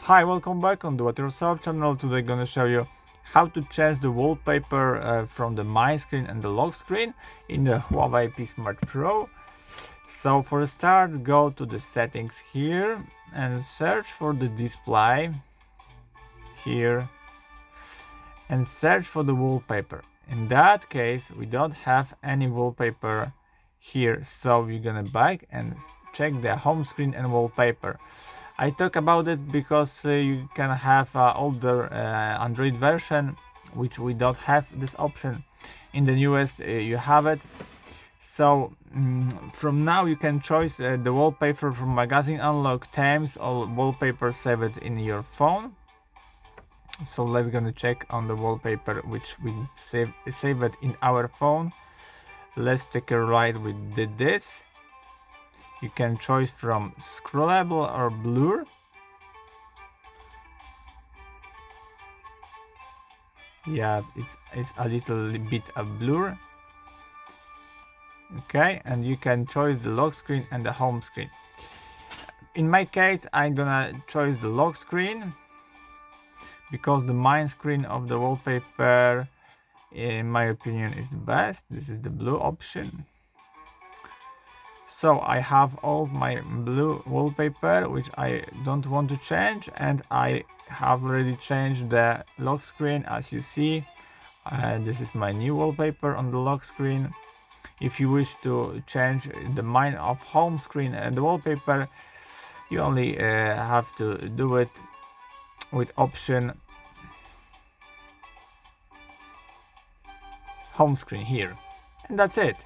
Hi, welcome back on the What Yourself channel. Today I'm gonna show you how to change the wallpaper from the My Screen and the lock screen in the Huawei P Smart Pro. So for a start, go to the settings here and search for the display here and search for the wallpaper. In that case, we don't have any wallpaper here, so we're gonna back and check the home screen and wallpaper. I talk about it because you can have older Android version, which we don't have this option. In the newest you have it. So from now you can choose the wallpaper from magazine unlock, themes, or wallpaper save it in your phone. So let's gonna check on the wallpaper which we save it in our phone. Let's take a ride. We did this. You can choose from scrollable or blur. Yeah, it's a little bit of blur. Okay, and you can choose the lock screen and the home screen. In my case, I'm gonna choose the lock screen because the main screen of the wallpaper, in my opinion, is the best. This is the blue option. So I have all my blue wallpaper which I don't want to change, and I have already changed the lock screen, as you see. This is my new wallpaper on the lock screen. If you wish to change the mine of home screen and the wallpaper, you only have to do it with option home screen here, and that's it.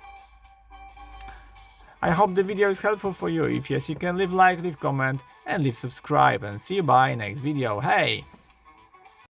I hope the video is helpful for you. If yes, you can leave like, leave comment and leave subscribe, and see you by next video. Hey!